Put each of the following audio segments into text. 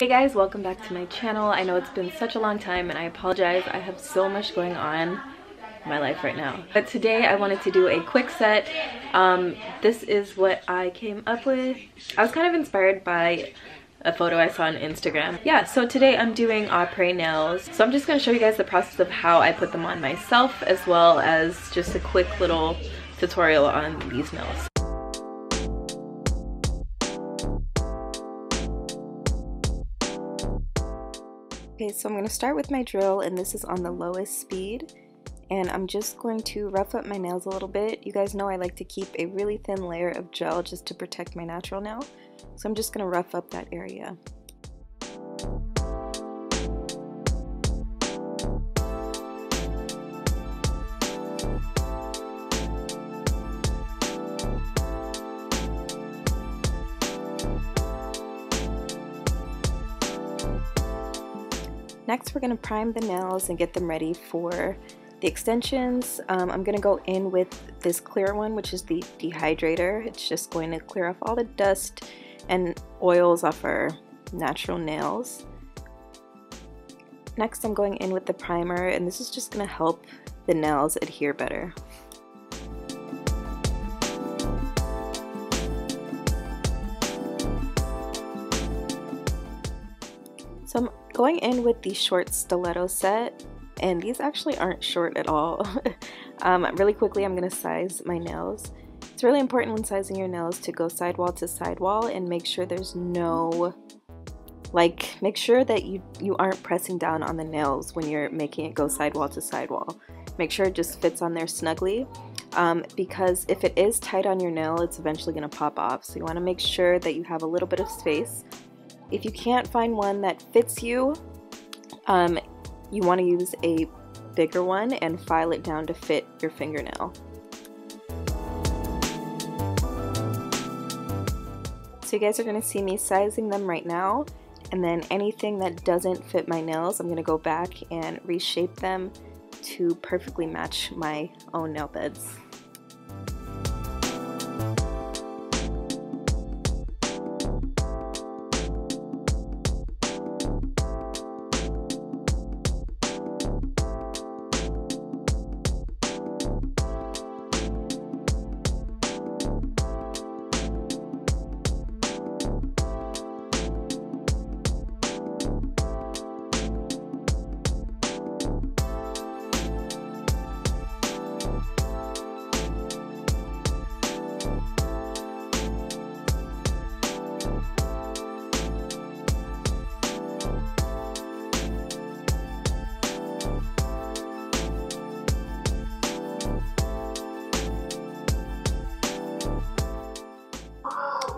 Hey guys, welcome back to my channel. I know it's been such a long time and I apologize. I have so much going on in my life right now. But today I wanted to do a quick set. This is what I came up with. I was kind of inspired by a photo I saw on Instagram. Yeah, so today I'm doing après nails. So I'm just going to show you guys the process of how I put them on myself, as well as just a quick little tutorial on these nails. Okay, so I'm going to start with my drill, and this is on the lowest speed, and I'm just going to rough up my nails a little bit. You guys know I like to keep a really thin layer of gel just to protect my natural nail, so I'm just going to rough up that area. Next, we're going to prime the nails and get them ready for the extensions. I'm going to go in with this clear one, which is the dehydrator. It's just going to clear off all the dust and oils off our natural nails. Next, I'm going in with the primer, and this is just going to help the nails adhere better. So I'm going in with the short stiletto set, and these actually aren't short at all. Really quickly, I'm going to size my nails. It's really important when sizing your nails to go sidewall to sidewall and make sure there's no, make sure that you aren't pressing down on the nails when you're making it go sidewall to sidewall. Make sure it just fits on there snugly, because if it is tight on your nail, it's eventually going to pop off. So you want to make sure that you have a little bit of space. If you can't find one that fits you, you want to use a bigger one and file it down to fit your fingernail. So you guys are going to see me sizing them right now, and then anything that doesn't fit my nails, I'm going to go back and reshape them to perfectly match my own nail beds.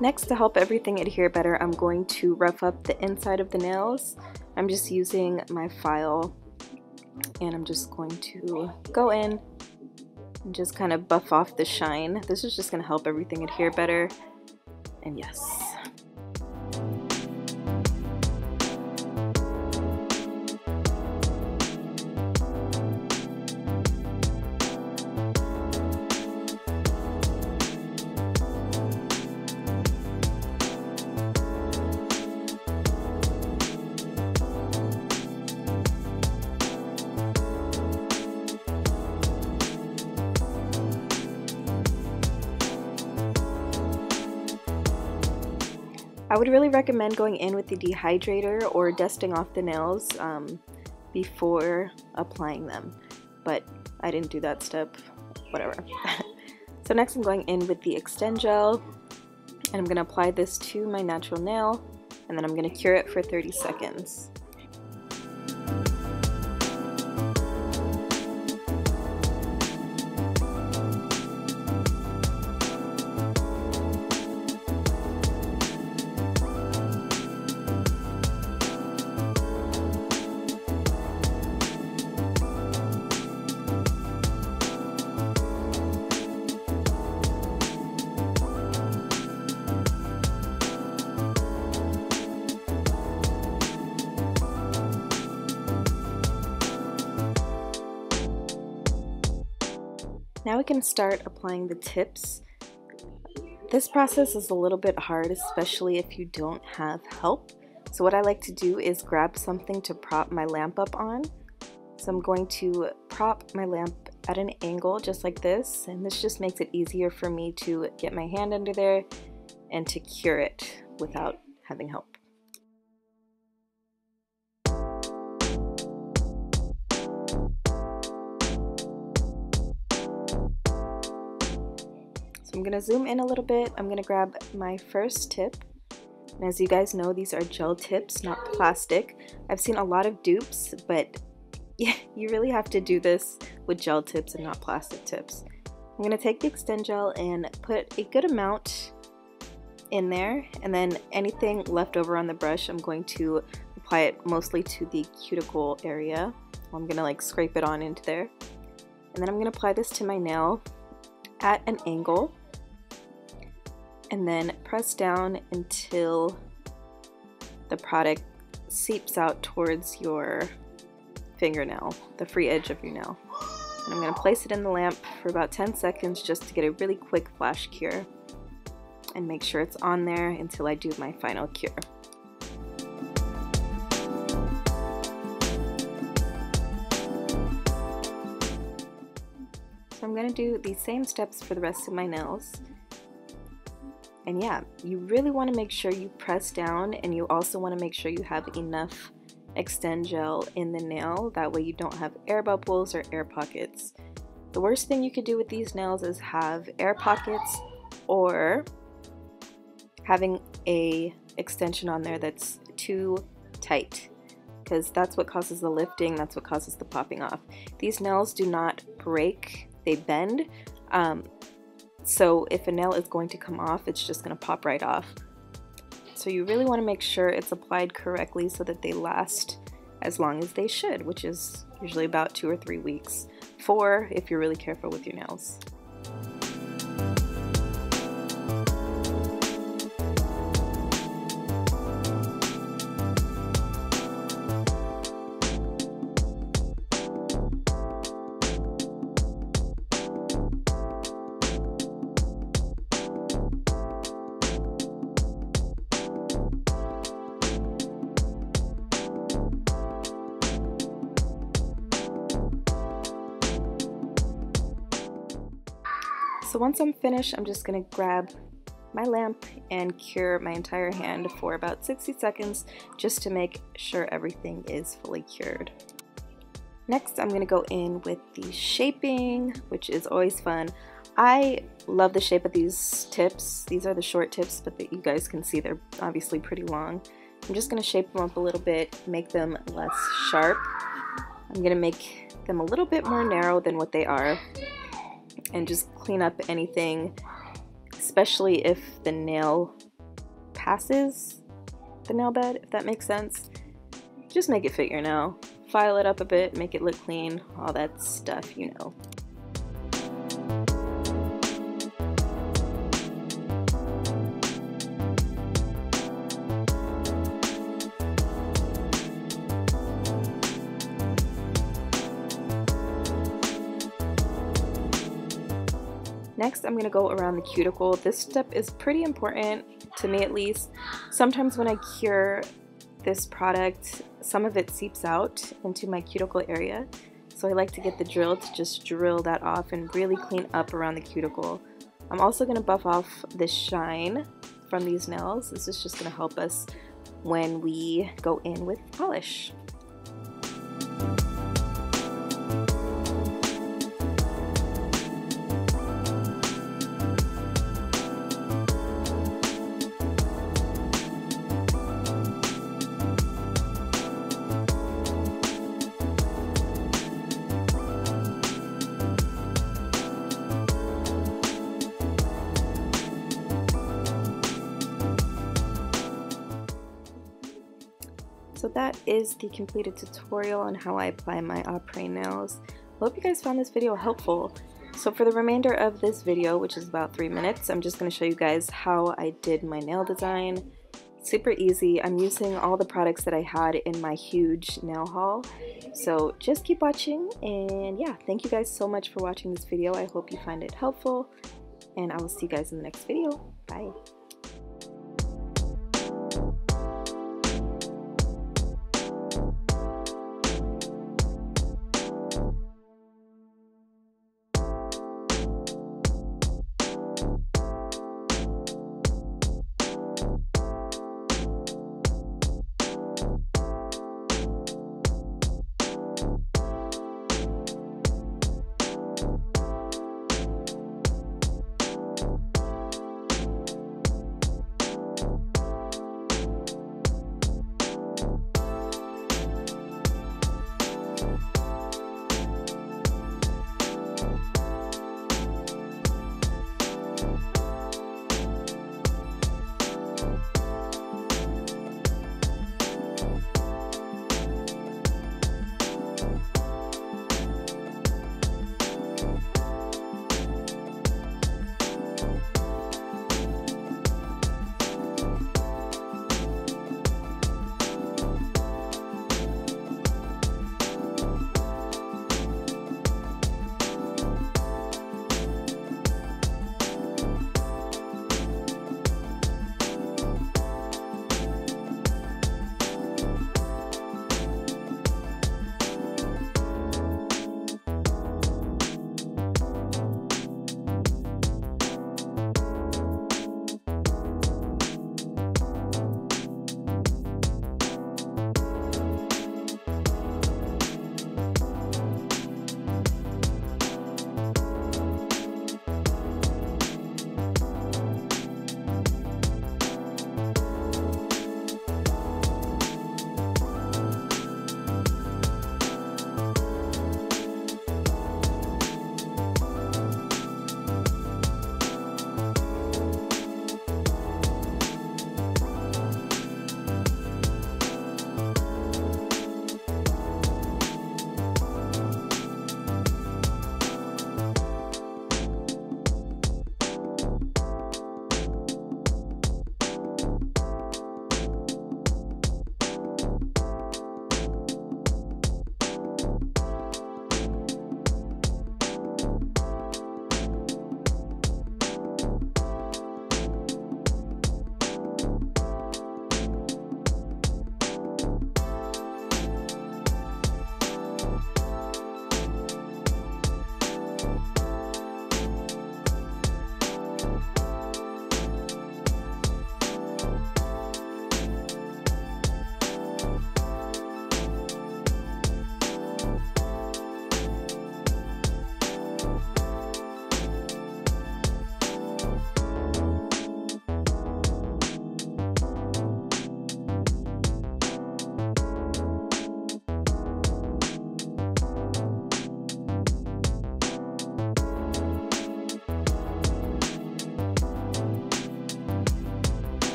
Next, to help everything adhere better, I'm going to rough up the inside of the nails. I'm just using my file, and I'm just going to go in and just kind of buff off the shine. This is just going to help everything adhere better, and yes. I would really recommend going in with the dehydrator or dusting off the nails before applying them, but I didn't do that step, whatever. So next I'm going in with the extend gel, and I'm going to apply this to my natural nail, and then I'm going to cure it for 30 seconds. Now we can start applying the tips. This process is a little bit hard, especially if you don't have help. So what I like to do is grab something to prop my lamp up on. So I'm going to prop my lamp at an angle just like this, and this just makes it easier for me to get my hand under there and to cure it without having help. So I'm going to zoom in a little bit. I'm going to grab my first tip. And as you guys know, these are gel tips, not plastic. I've seen a lot of dupes, but yeah, you really have to do this with gel tips and not plastic tips. I'm going to take the Extend Gel and put a good amount in there, and then anything left over on the brush, I'm going to apply it mostly to the cuticle area. I'm going to like scrape it on into there. And then I'm going to apply this to my nail at an angle, and then press down until the product seeps out towards your fingernail, the free edge of your nail. And I'm going to place it in the lamp for about 10 seconds just to get a really quick flash cure, and make sure it's on there until I do my final cure. So I'm going to do the same steps for the rest of my nails. And yeah, you really want to make sure you press down, and you also want to make sure you have enough Extend Gel in the nail. That way you don't have air bubbles or air pockets. The worst thing you could do with these nails is have air pockets or having a extension on there that's too tight, because that's what causes the lifting, that's what causes the popping off. These nails do not break, they bend. So if a nail is going to come off, it's just going to pop right off. So you really want to make sure it's applied correctly so that they last as long as they should, which is usually about 2 or 3 weeks. 4 if you're really careful with your nails. So once I'm finished, I'm just going to grab my lamp and cure my entire hand for about 60 seconds just to make sure everything is fully cured. Next, I'm going to go in with the shaping, which is always fun. I love the shape of these tips. These are the short tips, but you guys can see they're obviously pretty long. I'm just going to shape them up a little bit, make them less sharp. I'm going to make them a little bit more narrow than what they are, and just clean up anything, especially if the nail passes the nail bed, if that makes sense. Just make it fit your nail. File it up a bit, make it look clean, all that stuff, you know. Next, I'm going to go around the cuticle. This step is pretty important, to me at least. Sometimes when I cure this product, some of it seeps out into my cuticle area. So I like to get the drill to just drill that off and really clean up around the cuticle. I'm also going to buff off the shine from these nails. This is just going to help us when we go in with polish. So that is the completed tutorial on how I apply my après nails. I hope you guys found this video helpful. So for the remainder of this video, which is about 3 minutes, I'm just going to show you guys how I did my nail design. Super easy. I'm using all the products that I had in my huge nail haul. So just keep watching, and yeah, thank you guys so much for watching this video. I hope you find it helpful, and I will see you guys in the next video. Bye.